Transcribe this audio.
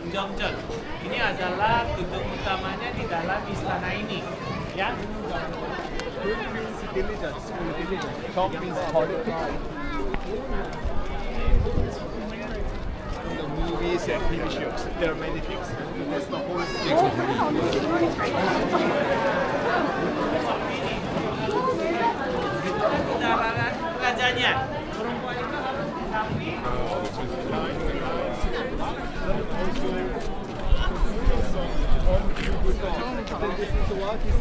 Gyeongbokgung. Ini adalah gedung utamanya di dalam istana ini, ya. means diligence. Top means quality. In the movies and TV shows, there are many things. That's the whole thing. Rajanya. Perempuan itu harus ditampil. This is what is